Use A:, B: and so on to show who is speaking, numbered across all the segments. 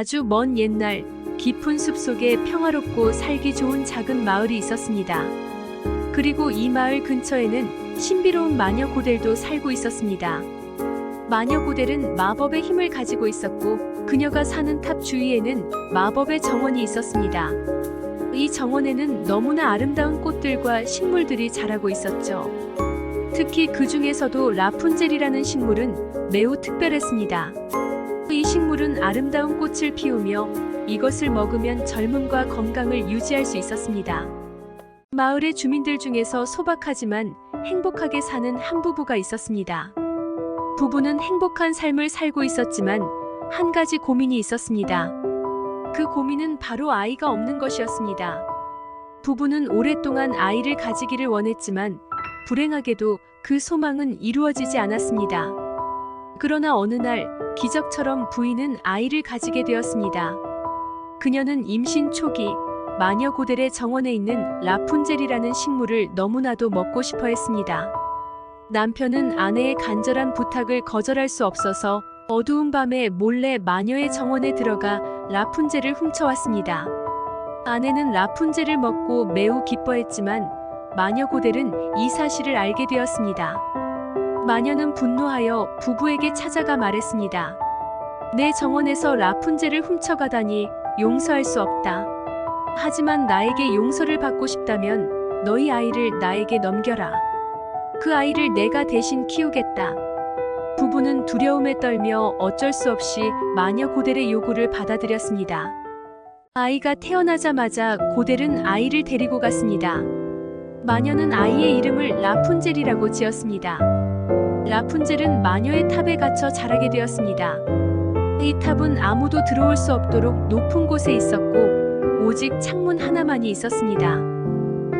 A: 아주 먼 옛날 깊은 숲속에 평화롭고 살기 좋은 작은 마을이 있었습니다. 그리고 이 마을 근처에는 신비로운 마녀 고델도 살고 있었습니다. 마녀 고델은 마법의 힘을 가지고 있었고 그녀가 사는 탑 주위에는 마법의 정원이 있었습니다. 이 정원에는 너무나 아름다운 꽃들과 식물들이 자라고 있었죠. 특히 그 중에서도 라푼젤이라는 식물은 매우 특별했습니다. 이 식물은 아름다운 꽃을 피우며 이것을 먹으면 젊음과 건강을 유지할 수 있었습니다. 마을의 주민들 중에서 소박하지만 행복하게 사는 한 부부가 있었습니다. 부부는 행복한 삶을 살고 있었지만 한 가지 고민이 있었습니다. 그 고민은 바로 아이가 없는 것이었습니다. 부부는 오랫동안 아이를 가지기를 원했지만 불행하게도 그 소망은 이루어지지 않았습니다. 그러나 어느 날 기적처럼 부인은 아이를 가지게 되었습니다. 그녀는 임신 초기 마녀 고델의 정원에 있는 라푼젤이라는 식물을 너무나도 먹고 싶어 했습니다. 남편은 아내의 간절한 부탁을 거절할 수 없어서 어두운 밤에 몰래 마녀의 정원에 들어가 라푼젤을 훔쳐왔습니다. 아내는 라푼젤을 먹고 매우 기뻐했지만 마녀 고델은 이 사실을 알게 되었습니다. 마녀는 분노하여 부부에게 찾아가 말했습니다. 내 정원에서 라푼젤을 훔쳐가다니 용서할 수 없다. 하지만 나에게 용서를 받고 싶다면 너희 아이를 나에게 넘겨라. 그 아이를 내가 대신 키우겠다. 부부는 두려움에 떨며 어쩔 수 없이 마녀 고델의 요구를 받아들였습니다. 아이가 태어나자마자 고델은 아이를 데리고 갔습니다. 마녀는 아이의 이름을 라푼젤이라고 지었습니다. 라푼젤은 마녀의 탑에 갇혀 자라게 되었습니다. 이 탑은 아무도 들어올 수 없도록 높은 곳에 있었고 오직 창문 하나만이 있었습니다.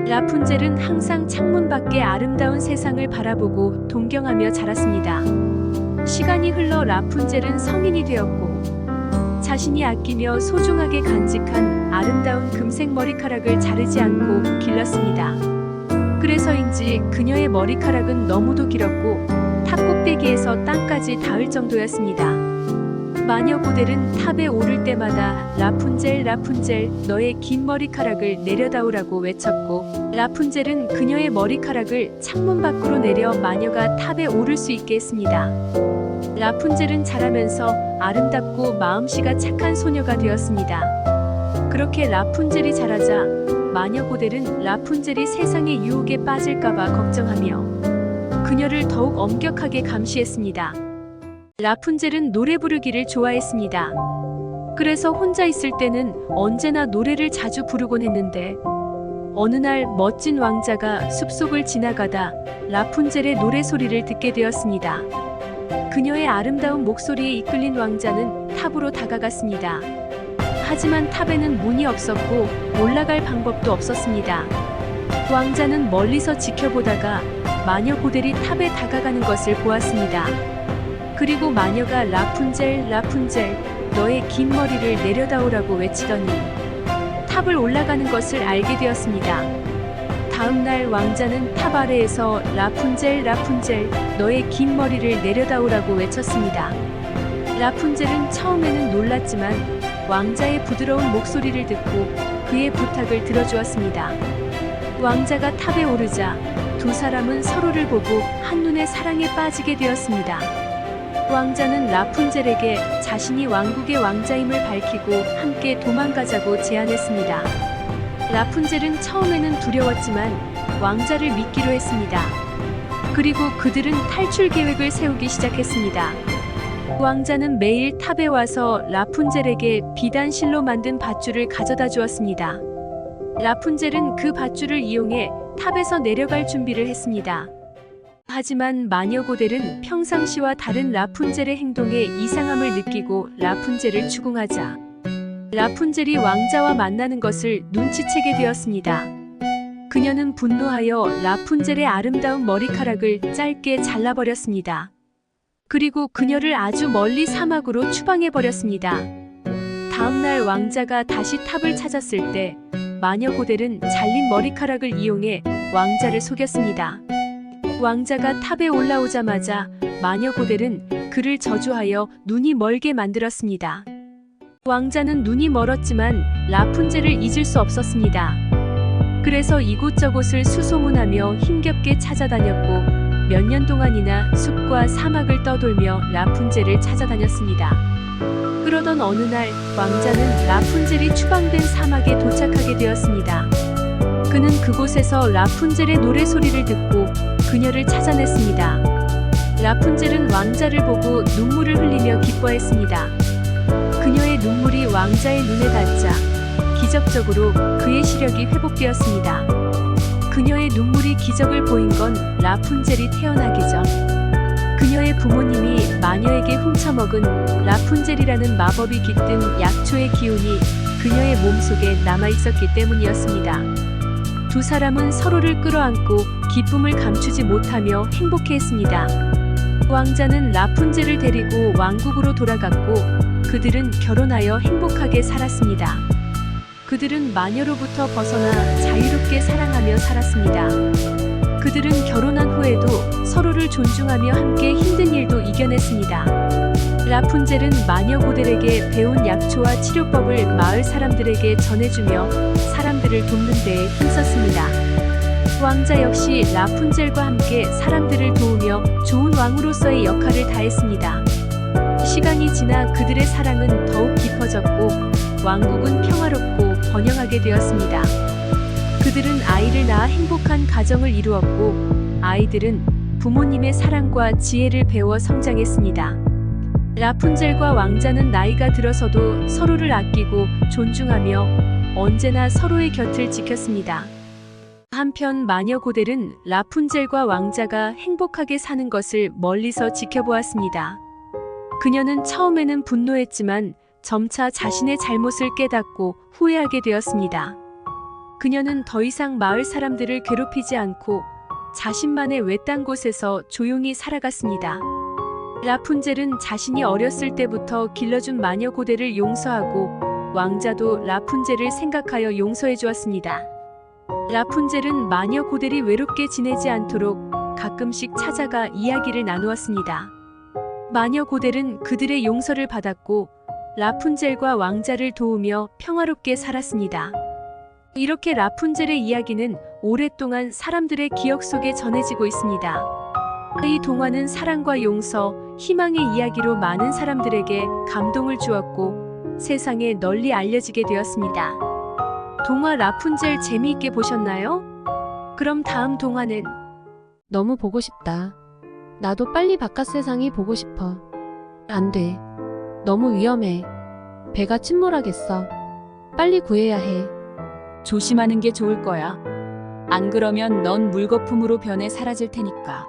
A: 라푼젤은 항상 창문 밖의 아름다운 세상을 바라보고 동경하며 자랐습니다. 시간이 흘러 라푼젤은 성인이 되었고 자신이 아끼며 소중하게 간직한 아름다운 금색 머리카락을 자르지 않고 길렀습니다. 그래서인지 그녀의 머리카락은 너무도 길었고 탑 꼭대기에서 땅까지 닿을 정도였습니다. 마녀 고델은 탑에 오를 때마다 라푼젤 라푼젤 너의 긴 머리카락을 내려다오라고 외쳤고 라푼젤은 그녀의 머리카락을 창문 밖으로 내려 마녀가 탑에 오를 수 있게 했습니다. 라푼젤은 자라면서 아름답고 마음씨가 착한 소녀가 되었습니다. 그렇게 라푼젤이 자라자 마녀 고델은 라푼젤이 세상의 유혹에 빠질까봐 걱정하며 그녀를 더욱 엄격하게 감시했습니다. 라푼젤은 노래 부르기를 좋아했습니다. 그래서 혼자 있을 때는 언제나 노래를 자주 부르곤 했는데 어느 날 멋진 왕자가 숲속을 지나가다 라푼젤의 노래 소리를 듣게 되었습니다. 그녀의 아름다운 목소리에 이끌린 왕자는 탑으로 다가갔습니다. 하지만 탑에는 문이 없었고 올라갈 방법도 없었습니다. 왕자는 멀리서 지켜보다가 마녀 고델이 탑에 다가가는 것을 보았습니다. 그리고 마녀가 라푼젤 라푼젤 너의 긴 머리를 내려다오라고 외치더니 탑을 올라가는 것을 알게 되었습니다. 다음 날 왕자는 탑 아래에서 라푼젤 라푼젤 너의 긴 머리를 내려다오라고 외쳤습니다. 라푼젤은 처음에는 놀랐지만 왕자의 부드러운 목소리를 듣고 그의 부탁을 들어주었습니다. 왕자가 탑에 오르자 두 사람은 서로를 보고 한눈에 사랑에 빠지게 되었습니다. 왕자는 라푼젤에게 자신이 왕국의 왕자임을 밝히고 함께 도망가자고 제안했습니다. 라푼젤은 처음에는 두려웠지만 왕자를 믿기로 했습니다. 그리고 그들은 탈출 계획을 세우기 시작했습니다. 왕자는 매일 탑에 와서 라푼젤에게 비단실로 만든 밧줄을 가져다 주었습니다. 라푼젤은 그 밧줄을 이용해 탑에서 내려갈 준비를 했습니다. 하지만 마녀 고델은 평상시와 다른 라푼젤의 행동에 이상함을 느끼고 라푼젤을 추궁하자 라푼젤이 왕자와 만나는 것을 눈치채게 되었습니다. 그녀는 분노하여 라푼젤의 아름다운 머리카락을 짧게 잘라버렸습니다. 그리고 그녀를 아주 멀리 사막으로 추방해버렸습니다. 다음날 왕자가 다시 탑을 찾았을 때 마녀 고델은 잘린 머리카락을 이용해 왕자를 속였습니다. 왕자가 탑에 올라오자마자 마녀 고델은 그를 저주하여 눈이 멀게 만들었습니다. 왕자는 눈이 멀었지만 라푼젤을 잊을 수 없었습니다. 그래서 이곳저곳을 수소문하며 힘겹게 찾아다녔고 몇 년 동안이나 숲과 사막을 떠돌며 라푼젤을 찾아다녔습니다. 그러던 어느 날 왕자는 라푼젤이 추방된 사막에 도착하게 되었습니다. 그는 그곳에서 라푼젤의 노래소리를 듣고 그녀를 찾아냈습니다. 라푼젤은 왕자를 보고 눈물을 흘리며 기뻐했습니다. 그녀의 눈물이 왕자의 눈에 닿자 기적적으로 그의 시력이 회복되었습니다. 그녀의 눈물이 기적을 보인 건 라푼젤이 태어나기 전 그녀의 부모님이 마녀에게 훔쳐먹은 라푼젤이라는 마법이 깃든 약초의 기운이 그녀의 몸속에 남아있었기 때문이었습니다. 두 사람은 서로를 끌어안고 기쁨을 감추지 못하며 행복해했습니다. 왕자는 라푼젤을 데리고 왕국으로 돌아갔고 그들은 결혼하여 행복하게 살았습니다. 그들은 마녀로부터 벗어나 자유롭게 사랑하며 살았습니다. 그들은 결혼한 후에도 서로를 존중하며 함께 힘든 일도 이겨냈습니다. 라푼젤은 마녀 고델에게 배운 약초와 치료법을 마을 사람들에게 전해주며 사람들을 돕는 데에 힘썼습니다. 왕자 역시 라푼젤과 함께 사람들을 도우며 좋은 왕으로서의 역할을 다했습니다. 시간이 지나 그들의 사랑은 더욱 깊어졌고 왕국은 평화롭고 번영하게 되었습니다. 그들은 아이를 낳아 행복한 가정을 이루었고 아이들은 부모님의 사랑과 지혜를 배워 성장했습니다. 라푼젤과 왕자는 나이가 들어서도 서로를 아끼고 존중하며 언제나 서로의 곁을 지켰습니다. 한편 마녀 고델은 라푼젤과 왕자가 행복하게 사는 것을 멀리서 지켜보았습니다. 그녀는 처음에는 분노했지만 점차 자신의 잘못을 깨닫고 후회하게 되었습니다. 그녀는 더 이상 마을 사람들을 괴롭히지 않고 자신만의 외딴 곳에서 조용히 살아갔습니다. 라푼젤은 자신이 어렸을 때부터 길러준 마녀 고델을 용서하고 왕자도 라푼젤을 생각하여 용서해 주었습니다. 라푼젤은 마녀 고델이 외롭게 지내지 않도록 가끔씩 찾아가 이야기를 나누었습니다. 마녀 고델은 그들의 용서를 받았고 라푼젤과 왕자를 도우며 평화롭게 살았습니다. 이렇게 라푼젤의 이야기는 오랫동안 사람들의 기억 속에 전해지고 있습니다. 이 동화는 사랑과 용서, 희망의 이야기로 많은 사람들에게 감동을 주었고 세상에 널리 알려지게 되었습니다. 동화 라푼젤 재미있게 보셨나요? 그럼 다음 동화는
B: 너무 보고 싶다. 나도 빨리 바깥 세상이 보고 싶어. 안 돼. 너무 위험해. 배가 침몰하겠어. 빨리 구해야 해.
C: 조심하는 게 좋을 거야. 안 그러면 넌 물거품으로 변해 사라질 테니까.